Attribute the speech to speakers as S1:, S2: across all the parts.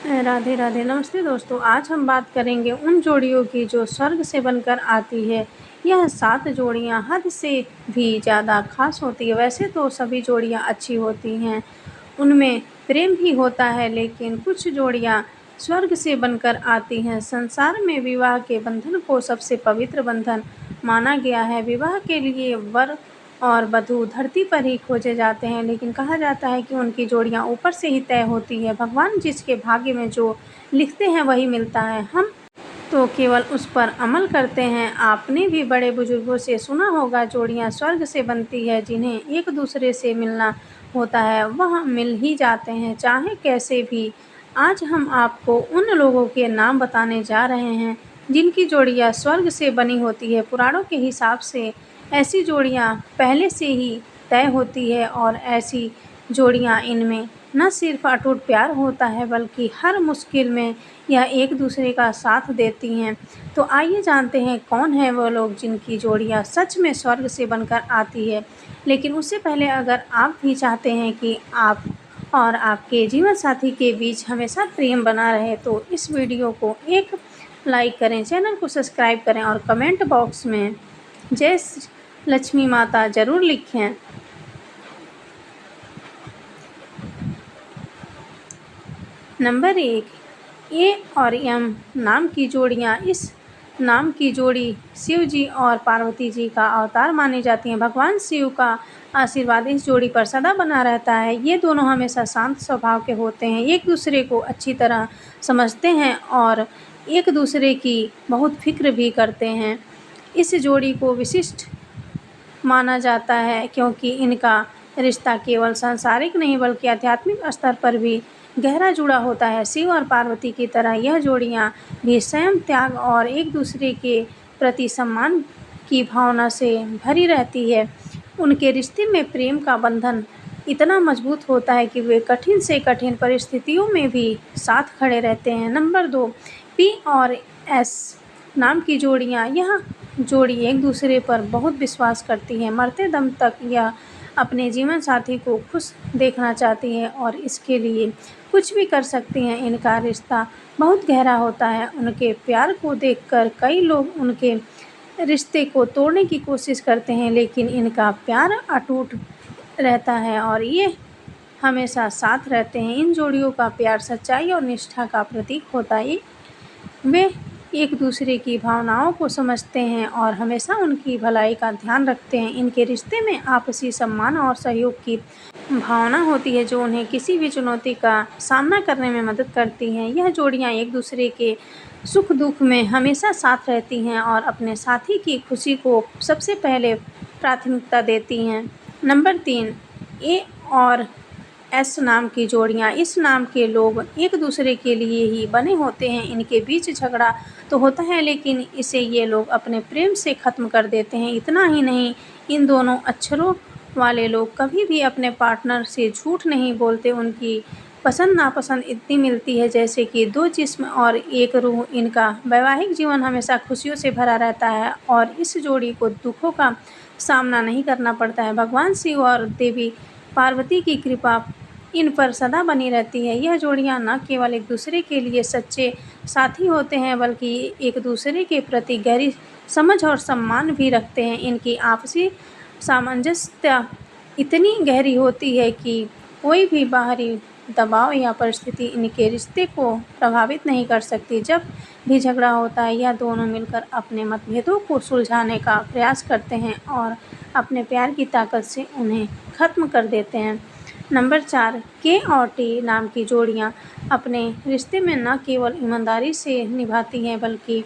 S1: राधे राधे। नमस्ते दोस्तों, आज हम बात करेंगे उन जोड़ियों की जो स्वर्ग से बनकर आती है। यह 7 जोड़ियां हद से भी ज़्यादा खास होती है। वैसे तो सभी जोड़ियां अच्छी होती हैं, उनमें प्रेम भी होता है, लेकिन कुछ जोड़ियां स्वर्ग से बनकर आती हैं। संसार में विवाह के बंधन को सबसे पवित्र बंधन माना गया है। विवाह के लिए वर और वधू धरती पर ही खोजे जाते हैं, लेकिन कहा जाता है कि उनकी जोड़ियां ऊपर से ही तय होती है। भगवान जिसके भाग्य में जो लिखते हैं वही मिलता है, हम तो केवल उस पर अमल करते हैं। आपने भी बड़े बुजुर्गों से सुना होगा, जोड़ियां स्वर्ग से बनती है। जिन्हें एक दूसरे से मिलना होता है वह मिल ही जाते हैं, चाहे कैसे भी। आज हम आपको उन लोगों के नाम बताने जा रहे हैं जिनकी जोड़ियां स्वर्ग से बनी होती है। पुराणों के हिसाब से ऐसी जोड़ियां पहले से ही तय होती है, और ऐसी जोड़ियां इनमें न सिर्फ अटूट प्यार होता है, बल्कि हर मुश्किल में यह एक दूसरे का साथ देती हैं। तो आइए जानते हैं कौन है वो लोग जिनकी जोड़ियां सच में स्वर्ग से बनकर आती है। लेकिन उससे पहले, अगर आप भी चाहते हैं कि आप और आपके जीवन साथी के बीच हमेशा प्रेम बना रहे, तो इस वीडियो को एक लाइक करें, चैनल को सब्सक्राइब करें और कमेंट बॉक्स में जय लक्ष्मी माता ज़रूर लिखें। नंबर 1, ए और एम नाम की जोड़ियाँ। इस नाम की जोड़ी शिव जी और पार्वती जी का अवतार मानी जाती हैं। भगवान शिव का आशीर्वाद इस जोड़ी पर सदा बना रहता है। ये दोनों हमेशा शांत स्वभाव के होते हैं, एक दूसरे को अच्छी तरह समझते हैं और एक दूसरे की बहुत फिक्र भी करते हैं। इस जोड़ी को विशिष्ट माना जाता है क्योंकि इनका रिश्ता केवल सांसारिक नहीं बल्कि आध्यात्मिक स्तर पर भी गहरा जुड़ा होता है। शिव और पार्वती की तरह यह जोड़ियाँ भी संयम, त्याग और एक दूसरे के प्रति सम्मान की भावना से भरी रहती है। उनके रिश्ते में प्रेम का बंधन इतना मजबूत होता है कि वे कठिन से कठिन परिस्थितियों में भी साथ खड़े रहते हैं। नंबर 2, पी और एस नाम की जोड़ियाँ। यह जोड़ी एक दूसरे पर बहुत विश्वास करती है। मरते दम तक यह अपने जीवन साथी को खुश देखना चाहती है और इसके लिए कुछ भी कर सकती हैं। इनका रिश्ता बहुत गहरा होता है। उनके प्यार को देखकर कई लोग उनके रिश्ते को तोड़ने की कोशिश करते हैं, लेकिन इनका प्यार अटूट रहता है और ये हमेशा साथ रहते हैं। इन जोड़ियों का प्यार सच्चाई और निष्ठा का प्रतीक होता है। वे एक दूसरे की भावनाओं को समझते हैं और हमेशा उनकी भलाई का ध्यान रखते हैं। इनके रिश्ते में आपसी सम्मान और सहयोग की भावना होती है, जो उन्हें किसी भी चुनौती का सामना करने में मदद करती हैं। यह जोड़ियां एक दूसरे के सुख दुख में हमेशा साथ रहती हैं और अपने साथी की खुशी को सबसे पहले प्राथमिकता देती हैं। नंबर 3, ए और एस नाम की जोड़ियाँ। इस नाम के लोग एक दूसरे के लिए ही बने होते हैं। इनके बीच झगड़ा तो होता है, लेकिन इसे ये लोग अपने प्रेम से ख़त्म कर देते हैं। इतना ही नहीं, इन दोनों अक्षरों वाले लोग कभी भी अपने पार्टनर से झूठ नहीं बोलते। उनकी पसंद नापसंद इतनी मिलती है जैसे कि दो जिस्म और एक रूह। इनका वैवाहिक जीवन हमेशा खुशियों से भरा रहता है और इस जोड़ी को दुखों का सामना नहीं करना पड़ता है। भगवान शिव और देवी पार्वती की कृपा इन पर सदा बनी रहती है। यह जोड़ियाँ न केवल एक दूसरे के लिए सच्चे साथी होते हैं, बल्कि एक दूसरे के प्रति गहरी समझ और सम्मान भी रखते हैं। इनकी आपसी सामंजस्य इतनी गहरी होती है कि कोई भी बाहरी दबाव या परिस्थिति इनके रिश्ते को प्रभावित नहीं कर सकती। जब भी झगड़ा होता है, यह दोनों मिलकर अपने मतभेदों को सुलझाने का प्रयास करते हैं और अपने प्यार की ताकत से उन्हें ख़त्म कर देते हैं। नंबर 4, के और टी नाम की जोड़ियाँ अपने रिश्ते में न केवल ईमानदारी से निभाती हैं, बल्कि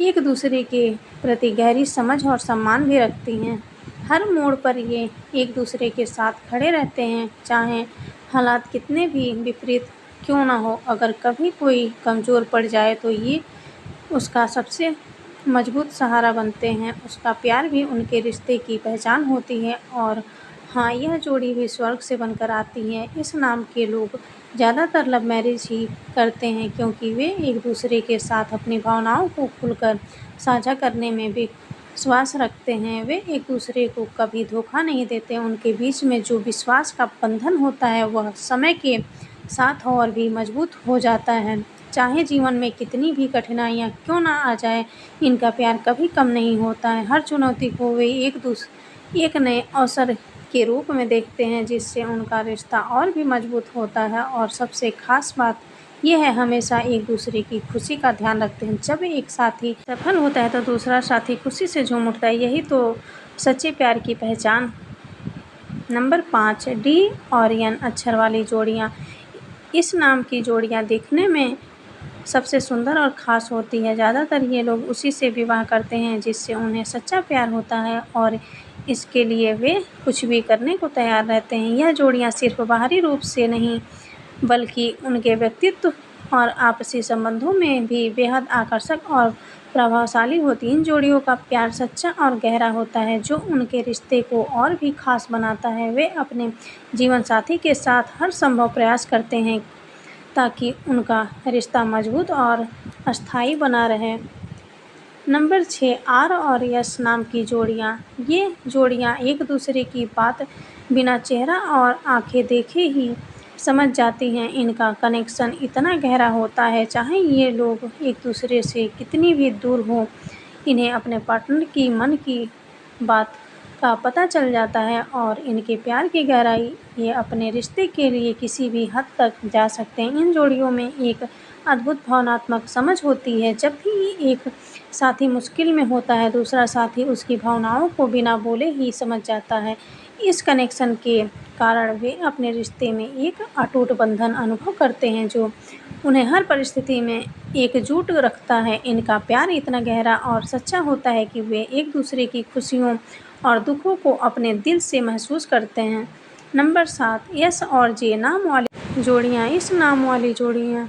S1: एक दूसरे के प्रति गहरी समझ और सम्मान भी रखती हैं। हर मोड़ पर ये एक दूसरे के साथ खड़े रहते हैं, चाहे हालात कितने भी विपरीत क्यों ना हो। अगर कभी कोई कमज़ोर पड़ जाए तो ये उसका सबसे मजबूत सहारा बनते हैं। उसका प्यार भी उनके रिश्ते की पहचान होती है। और हाँ, यह जोड़ी भी स्वर्ग से बनकर आती है। इस नाम के लोग ज़्यादातर लव मैरिज ही करते हैं, क्योंकि वे एक दूसरे के साथ अपनी भावनाओं को खुलकर साझा करने में भी विश्वास रखते हैं। वे एक दूसरे को कभी धोखा नहीं देते। उनके बीच में जो विश्वास का बंधन होता है वह समय के साथ और भी मजबूत हो जाता है। चाहे जीवन में कितनी भी कठिनाइयाँ क्यों ना आ जाए, इनका प्यार कभी कम नहीं होता है। हर चुनौती को वे एक नए अवसर के रूप में देखते हैं, जिससे उनका रिश्ता और भी मजबूत होता है। और सबसे खास बात यह है, हमेशा एक दूसरे की खुशी का ध्यान रखते हैं। जब एक साथी सफल होता है तो दूसरा साथी खुशी से झूम उठता है। यही तो सच्चे प्यार की पहचान। नंबर 5, डी और एन अक्षर वाली जोड़ियाँ। इस नाम की जोड़ियाँ दिखने में सबसे सुंदर और ख़ास होती है। ज़्यादातर ये लोग उसी से विवाह करते हैं जिससे उन्हें सच्चा प्यार होता है, और इसके लिए वे कुछ भी करने को तैयार रहते हैं। यह जोड़ियाँ सिर्फ बाहरी रूप से नहीं, बल्कि उनके व्यक्तित्व और आपसी संबंधों में भी बेहद आकर्षक और प्रभावशाली होती हैं। इन जोड़ियों का प्यार सच्चा और गहरा होता है, जो उनके रिश्ते को और भी खास बनाता है। वे अपने जीवन साथी के साथ हर संभव प्रयास करते हैं ताकि उनका रिश्ता मजबूत और अस्थायी बना रहे। नंबर 6, आर और यस नाम की जोड़ियाँ। ये जोड़ियाँ एक दूसरे की बात बिना चेहरा और आंखें देखे ही समझ जाती हैं। इनका कनेक्शन इतना गहरा होता है, चाहे ये लोग एक दूसरे से कितनी भी दूर हों, इन्हें अपने पार्टनर की मन की बात का पता चल जाता है, और इनके प्यार की गहराई ये अपने रिश्ते के लिए किसी भी हद तक जा सकते हैं। इन जोड़ियों में एक अद्भुत भावनात्मक समझ होती है। जब भी एक साथी मुश्किल में होता है, दूसरा साथी उसकी भावनाओं को बिना बोले ही समझ जाता है। इस कनेक्शन के कारण वे अपने रिश्ते में एक अटूट बंधन अनुभव करते हैं, जो उन्हें हर परिस्थिति में एकजुट रखता है। इनका प्यार इतना गहरा और सच्चा होता है कि वे एक दूसरे की खुशियों और दुखों को अपने दिल से महसूस करते हैं। नंबर 7, एस और जे नाम वाली जोड़ियाँ। इस नाम वाली जोड़ियाँ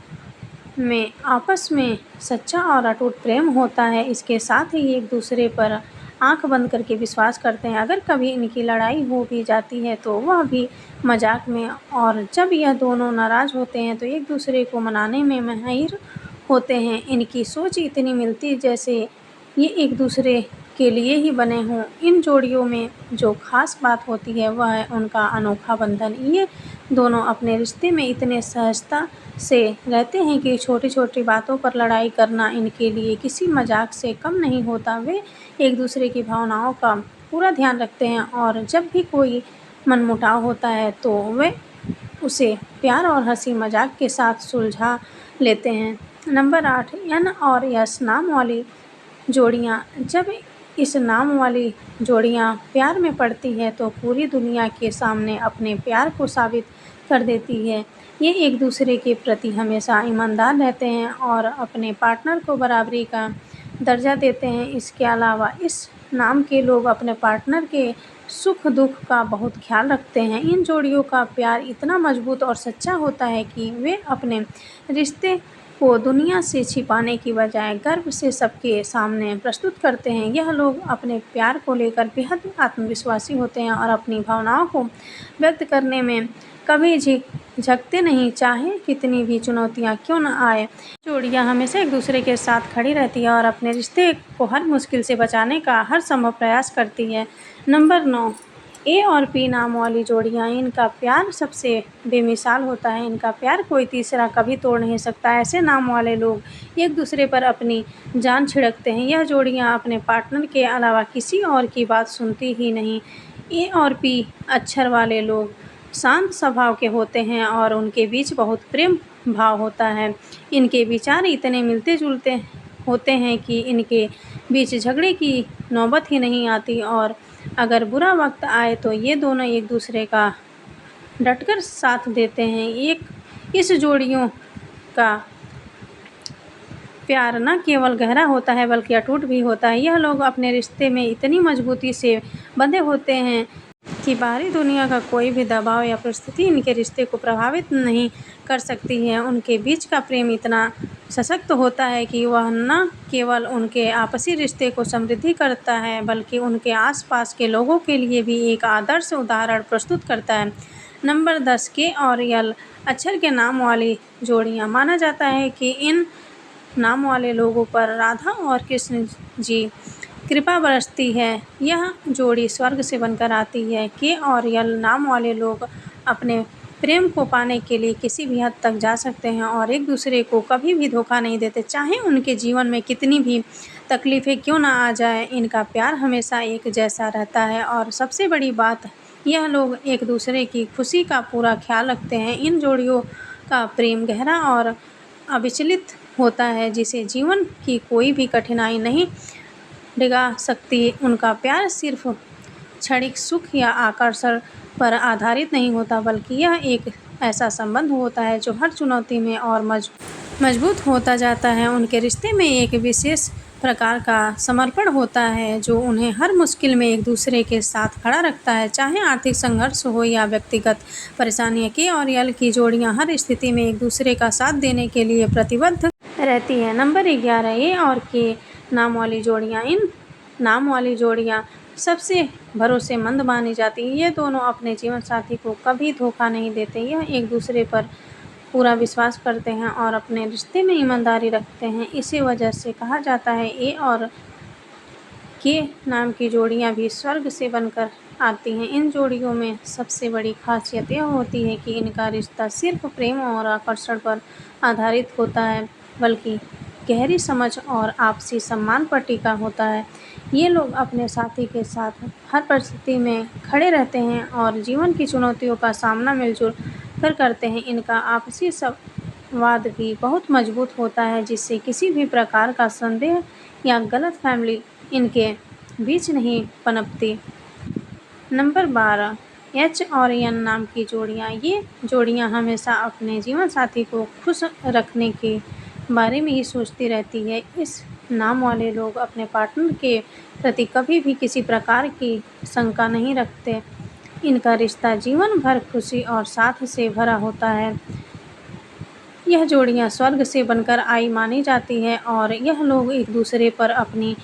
S1: में आपस में सच्चा और अटूट प्रेम होता है। इसके साथ ही एक दूसरे पर आंख बंद करके विश्वास करते हैं। अगर कभी इनकी लड़ाई हो भी जाती है तो वह भी मजाक में, और जब यह दोनों नाराज़ होते हैं तो एक दूसरे को मनाने में माहिर होते हैं। इनकी सोच इतनी मिलती जैसे ये एक दूसरे के लिए ही बने हों। इन जोड़ियों में जो खास बात होती है वह है उनका अनोखा बंधन। ये दोनों अपने रिश्ते में इतने सहजता से रहते हैं कि छोटी छोटी बातों पर लड़ाई करना इनके लिए किसी मजाक से कम नहीं होता। वे एक दूसरे की भावनाओं का पूरा ध्यान रखते हैं, और जब भी कोई मनमुटाव होता है तो वे उसे प्यार और हंसी मजाक के साथ सुलझा लेते हैं। नंबर 8, एन और यस नाम वाली जोड़ियाँ। जब इस नाम वाली जोड़ियाँ प्यार में पड़ती है तो पूरी दुनिया के सामने अपने प्यार को साबित कर देती है। ये एक दूसरे के प्रति हमेशा ईमानदार रहते हैं और अपने पार्टनर को बराबरी का दर्जा देते हैं। इसके अलावा इस नाम के लोग अपने पार्टनर के सुख दुख का बहुत ख्याल रखते हैं। इन जोड़ियों का प्यार इतना मजबूत और सच्चा होता है कि वे अपने रिश्ते को दुनिया से छिपाने की बजाय गर्व से सबके सामने प्रस्तुत करते हैं। यह लोग अपने प्यार को लेकर बेहद आत्मविश्वासी होते हैं और अपनी भावनाओं को व्यक्त करने में कभी झिझकते नहीं, चाहे कितनी भी चुनौतियां क्यों न आए। जोड़ियां हमेशा एक दूसरे के साथ खड़ी रहती है और अपने रिश्ते को हर मुश्किल से बचाने का हर संभव प्रयास करती है। नंबर 9, ए और पी नाम वाली जोड़ियाँ। इनका प्यार सबसे बेमिसाल होता है। इनका प्यार कोई तीसरा कभी तोड़ नहीं सकता। ऐसे नाम वाले लोग एक दूसरे पर अपनी जान छिड़कते हैं। यह जोड़ियाँ अपने पार्टनर के अलावा किसी और की बात सुनती ही नहीं। ए और पी अक्षर वाले लोग शांत स्वभाव के होते हैं और उनके बीच बहुत प्रेम भाव होता है। इनके विचार इतने मिलते जुलते होते हैं कि इनके बीच झगड़े की नौबत ही नहीं आती, और अगर बुरा वक्त आए तो ये दोनों एक दूसरे का डटकर साथ देते हैं। इस जोड़ियों का प्यार न केवल गहरा होता है बल्कि अटूट भी होता है। यह लोग अपने रिश्ते में इतनी मजबूती से बंधे होते हैं कि बाहरी दुनिया का कोई भी दबाव या परिस्थिति इनके रिश्ते को प्रभावित नहीं कर सकती है। उनके बीच का प्रेम इतना सशक्त होता है कि वह न केवल उनके आपसी रिश्ते को समृद्धि करता है बल्कि उनके आसपास के लोगों के लिए भी एक आदर्श उदाहरण प्रस्तुत करता है। नंबर 10, के और यल अक्षर के नाम वाली जोड़ियाँ। माना जाता है कि इन नाम वाले लोगों पर राधा और कृष्ण जी कृपा बरसती है। यह जोड़ी स्वर्ग से बनकर आती है। के और यल नाम वाले लोग अपने प्रेम को पाने के लिए किसी भी हद तक जा सकते हैं और एक दूसरे को कभी भी धोखा नहीं देते, चाहे उनके जीवन में कितनी भी तकलीफ़ें क्यों ना आ जाए। इनका प्यार हमेशा एक जैसा रहता है और सबसे बड़ी बात, यह लोग एक दूसरे की खुशी का पूरा ख्याल रखते हैं। इन जोड़ियों का प्रेम गहरा और अविचलित होता है, जिसे जीवन की कोई भी कठिनाई नहीं डिगा सकती। उनका प्यार सिर्फ क्षणिक सुख या आकर्षण पर आधारित नहीं होता, बल्कि यह एक ऐसा संबंध होता है जो हर चुनौती में और मजबूत होता जाता है। उनके रिश्ते में एक विशेष प्रकार का समर्पण होता है जो उन्हें हर मुश्किल में एक दूसरे के साथ खड़ा रखता है, चाहे आर्थिक संघर्ष हो या व्यक्तिगत परेशानियां। के और यल की जोड़ियां हर स्थिति में एक दूसरे का साथ देने के लिए प्रतिबद्ध रहती है। नंबर 11, ए और के नाम वाली जोड़ियां। इन नाम वाली जोड़ियां सबसे भरोसेमंद मानी जाती है। ये दोनों अपने जीवन साथी को कभी धोखा नहीं देते। यह एक दूसरे पर पूरा विश्वास करते हैं और अपने रिश्ते में ईमानदारी रखते हैं। इसी वजह से कहा जाता है ए और के नाम की जोड़ियां भी स्वर्ग से बनकर आती हैं। इन जोड़ियों में सबसे बड़ी खासियत यह होती है कि इनका रिश्ता सिर्फ प्रेम और आकर्षण पर आधारित होता है, बल्कि गहरी समझ और आपसी सम्मान पर टिका होता है। ये लोग अपने साथी के साथ हर परिस्थिति में खड़े रहते हैं और जीवन की चुनौतियों का सामना मिलजुल कर करते हैं। इनका आपसी संवाद भी बहुत मजबूत होता है, जिससे किसी भी प्रकार का संदेह या गलतफहमी इनके बीच नहीं पनपती। नंबर 12, एच और एन नाम की जोड़ियाँ। ये जोड़ियाँ हमेशा अपने जीवन साथी को खुश रखने के बारे में ही सोचती रहती है। इस नाम वाले लोग अपने पार्टनर के प्रति कभी भी किसी प्रकार की शंका नहीं रखते। इनका रिश्ता जीवन भर खुशी और साथ से भरा होता है। यह जोड़ियां स्वर्ग से बनकर आई मानी जाती है और यह लोग एक दूसरे पर अपनी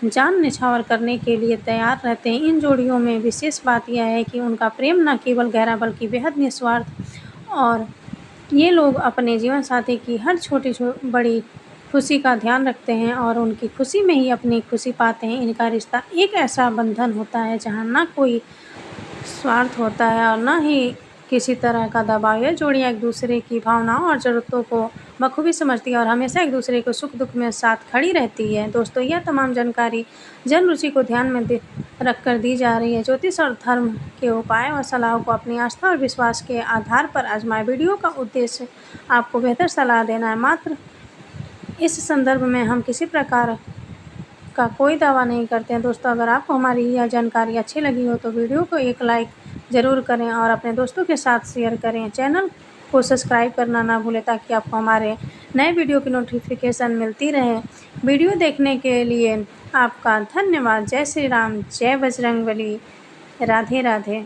S1: जान न्यौछावर करने के लिए तैयार रहते हैं। इन जोड़ियों में विशेष बात यह है कि उनका प्रेम न केवल गहरा बल्कि बेहद निस्वार्थ और ये लोग अपने जीवन साथी की हर छोटी बड़ी खुशी का ध्यान रखते हैं और उनकी खुशी में ही अपनी खुशी पाते हैं। इनका रिश्ता एक ऐसा बंधन होता है जहाँ ना कोई स्वार्थ होता है और न ही किसी तरह का दबाव। यह जोड़ियाँ एक दूसरे की भावनाओं और ज़रूरतों को बखूबी समझती है और हमेशा एक दूसरे को सुख दुख में साथ खड़ी रहती है। दोस्तों, यह तमाम जानकारी जन रुचि को ध्यान में रखकर दी जा रही है। ज्योतिष और धर्म के उपाय और सलाह को अपनी आस्था और विश्वास के आधार पर आजमाएं। वीडियो का उद्देश्य आपको बेहतर सलाह देना है, मात्र इस संदर्भ में हम किसी प्रकार का कोई दावा नहीं करते हैं। दोस्तों, अगर आपको हमारी यह जानकारी अच्छी लगी हो तो वीडियो को एक लाइक ज़रूर करें और अपने दोस्तों के साथ शेयर करें। चैनल को सब्सक्राइब करना ना भूलें ताकि आपको हमारे नए वीडियो की नोटिफिकेशन मिलती रहे। वीडियो देखने के लिए आपका धन्यवाद। जय श्री राम, जय बजरंगबली, राधे राधे।